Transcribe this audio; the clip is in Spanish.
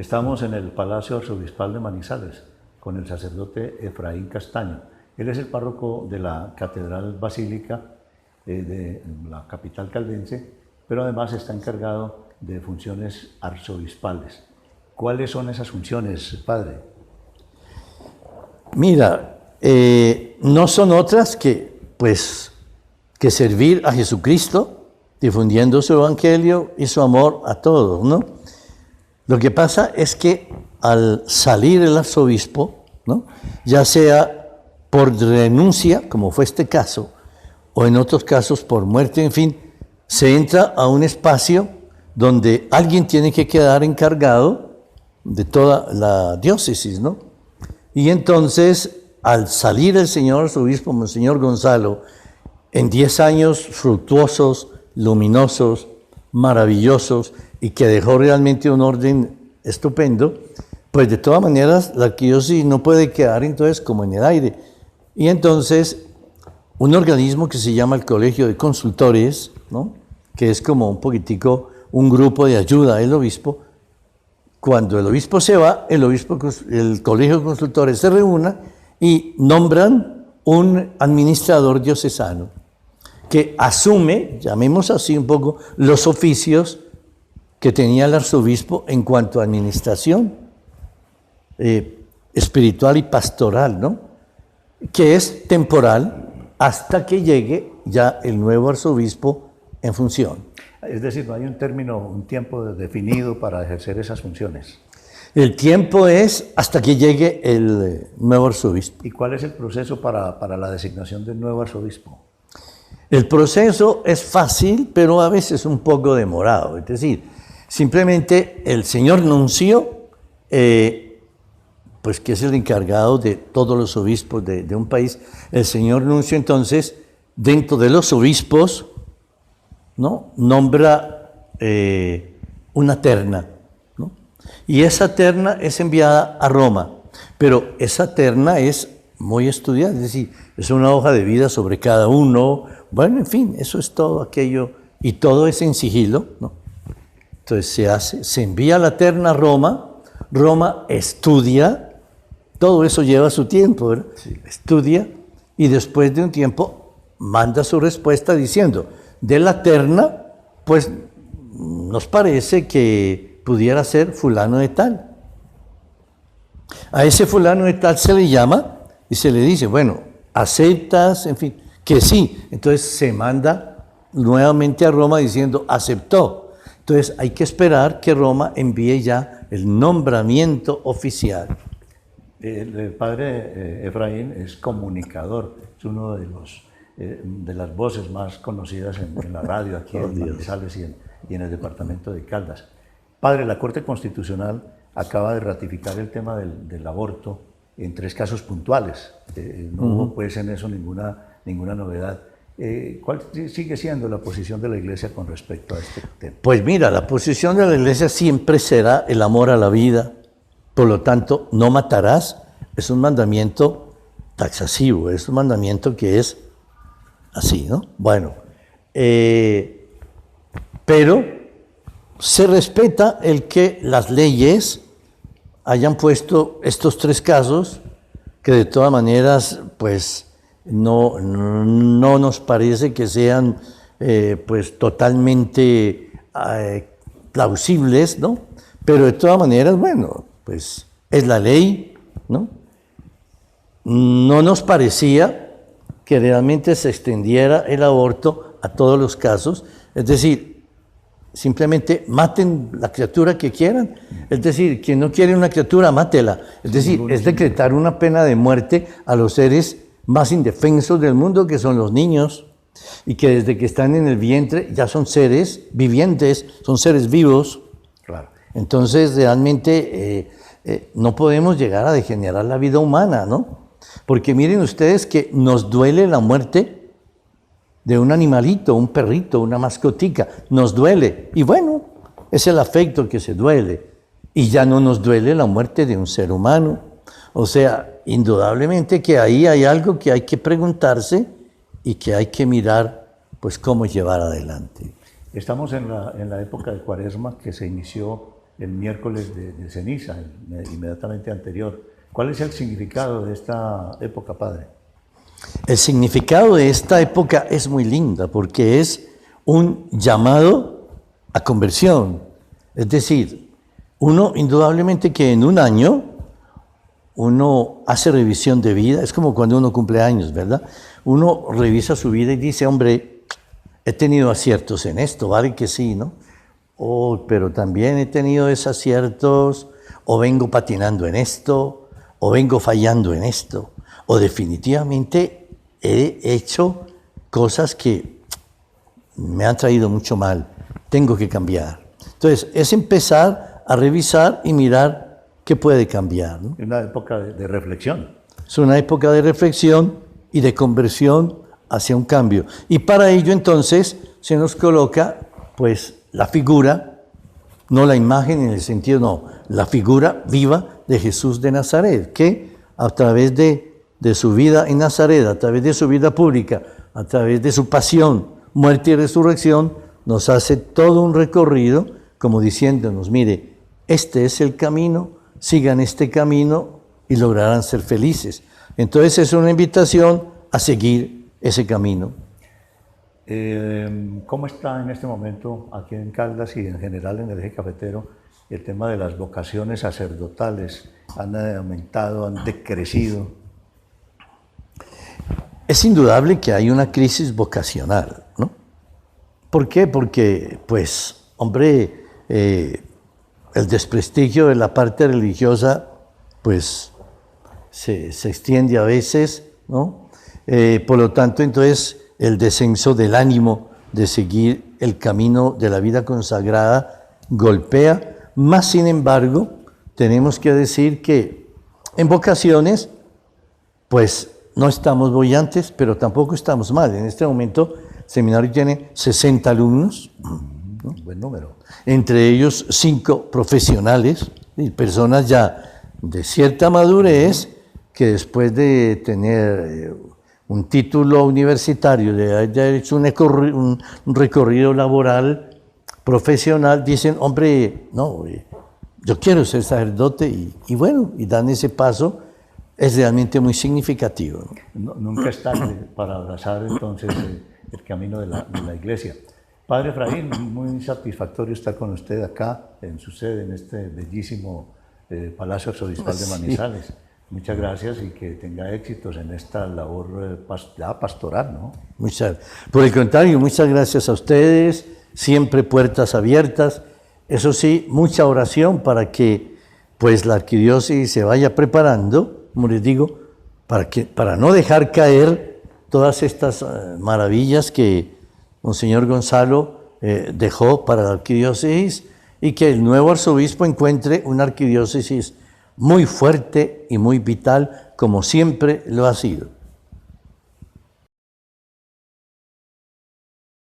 Estamos en el Palacio Arzobispal de Manizales con el sacerdote Efraín Castaño. Él es el párroco de la Catedral Basílica de la capital caldense, pero además está encargado de funciones arzobispales. ¿Cuáles son esas funciones, padre? Mira, no son otras que servir a Jesucristo, difundiendo su evangelio y su amor a todos, ¿no? Lo que pasa es que al salir el arzobispo, ¿no?, ya sea por renuncia, como fue este caso, o en otros casos por muerte, en fin, se entra a un espacio donde alguien tiene que quedar encargado de toda la diócesis, ¿no? Y entonces, al salir el señor arzobispo, Monseñor Gonzalo, en 10 años fructuosos, luminosos, maravillosos, y que dejó realmente un orden estupendo, pues de todas maneras la arquidiócesis no puede quedar entonces como en el aire. Y entonces un organismo que se llama el Colegio de Consultores, ¿no?, que es como un poquitico un grupo de ayuda del obispo, cuando el obispo se va, el Colegio de Consultores se reúne y nombran un administrador diocesano que asume, llamemos así un poco, los oficios que tenía el arzobispo en cuanto a administración espiritual y pastoral, ¿no?, que es temporal hasta que llegue ya el nuevo arzobispo en función. Es decir, no hay un tiempo definido para ejercer esas funciones. El tiempo es hasta que llegue el nuevo arzobispo. ¿Y cuál es el proceso para la designación del nuevo arzobispo? El proceso es fácil, pero a veces un poco demorado. Es decir, simplemente el señor nuncio, pues que es el encargado de todos los obispos de un país, el señor nuncio entonces, dentro de los obispos, ¿no?, nombra una terna, ¿no?, y esa terna es enviada a Roma, pero esa terna es muy estudiada, es decir, es una hoja de vida sobre cada uno, bueno, en fin, eso es todo aquello, y todo es en sigilo, ¿no? Entonces se envía la terna a Roma, Roma estudia, todo eso lleva su tiempo, ¿verdad? Sí. Estudia, y después de un tiempo manda su respuesta diciendo, de la terna, pues nos parece que pudiera ser fulano de tal. A ese fulano de tal se le llama y se le dice, bueno, aceptas, en fin, que sí. Entonces se manda nuevamente a Roma diciendo, aceptó. Entonces hay que esperar que Roma envíe ya el nombramiento oficial. El padre Efraín es comunicador, es uno de las voces más conocidas en la radio aquí en Manizales y en el departamento de Caldas. Padre, la Corte Constitucional acaba de ratificar el tema del aborto en 3 casos puntuales. No hubo pues en eso ninguna novedad. ¿Cuál sigue siendo la posición de la Iglesia con respecto a este tema? Pues mira, la posición de la Iglesia siempre será el amor a la vida. Por lo tanto, no matarás es un mandamiento taxativo, es un mandamiento que es así, ¿no? Bueno, pero se respeta el que las leyes hayan puesto estos 3 casos, que de todas maneras, pues, no nos parece que sean, pues, totalmente plausibles, ¿no? Pero de todas maneras, bueno, pues, es la ley, ¿no? No nos parecía que realmente se extendiera el aborto a todos los casos, es decir, simplemente maten la criatura que quieran, es decir, quien no quiere una criatura, mátela, es decir, es decretar una pena de muerte a los seres más indefensos del mundo, que son los niños, y que desde que están en el vientre ya son seres vivientes, son seres vivos. Claro. Entonces, realmente no podemos llegar a degenerar la vida humana, ¿no? Porque miren ustedes que nos duele la muerte de un animalito, un perrito, una mascotica, nos duele. Y bueno, es el afecto que se duele. Y ya no nos duele la muerte de un ser humano. O sea, indudablemente que ahí hay algo que hay que preguntarse y que hay que mirar, pues, cómo llevar adelante. Estamos en la época de Cuaresma, que se inició el miércoles de ceniza, inmediatamente anterior. ¿Cuál es el significado de esta época, Padre? El significado de esta época es muy linda porque es un llamado a conversión. Es decir, uno indudablemente que en un año uno hace revisión de vida, es como cuando uno cumple años, ¿verdad? Uno revisa su vida y dice, hombre, he tenido aciertos en esto, vale que sí, ¿no? Pero también he tenido desaciertos, o vengo patinando en esto, o vengo fallando en esto, o definitivamente he hecho cosas que me han traído mucho mal, tengo que cambiar. Entonces, es empezar a revisar y mirar qué puede cambiar, ¿no? Es una época de reflexión. Es una época de reflexión y de conversión hacia un cambio. Y para ello, entonces, se nos coloca, pues, la figura, no la imagen en el sentido, no, la figura viva de Jesús de Nazaret, que a través de su vida en Nazaret, a través de su vida pública, a través de su pasión, muerte y resurrección, nos hace todo un recorrido, como diciéndonos, mire, este es el camino, sigan este camino y lograrán ser felices. Entonces es una invitación a seguir ese camino. ¿Cómo está en este momento aquí en Caldas y en general en el eje cafetero el tema de las vocaciones sacerdotales? ¿Han aumentado, han decrecido? Es indudable que hay una crisis vocacional, ¿no? ¿Por qué? Porque, pues, hombre, el desprestigio de la parte religiosa, pues, se extiende a veces, ¿no? Por lo tanto, entonces, el descenso del ánimo de seguir el camino de la vida consagrada golpea. Más sin embargo, tenemos que decir que en vocaciones, pues, no estamos bollantes, pero tampoco estamos mal. En este momento, el seminario tiene 60 alumnos, ¿no? Buen número. Entre ellos 5 profesionales, y personas ya de cierta madurez, que después de tener un título universitario, de haber hecho un recorrido laboral, profesional, dicen, hombre, no, yo quiero ser sacerdote, y bueno, y dan ese paso. Es realmente muy significativo, ¿no? Nunca es tarde para abrazar entonces el camino de la iglesia. Padre Efraín, muy satisfactorio estar con usted acá en su sede, en este bellísimo Palacio Arzobispal de Manizales. Sí. Muchas gracias y que tenga éxitos en esta labor pastoral, ¿no? Por el contrario, muchas gracias a ustedes, siempre puertas abiertas. Eso sí, mucha oración para que pues la arquidiócesis se vaya preparando, como les digo, para no dejar caer todas estas maravillas que Monseñor Gonzalo dejó para la arquidiócesis, y que el nuevo arzobispo encuentre una arquidiócesis muy fuerte y muy vital, como siempre lo ha sido.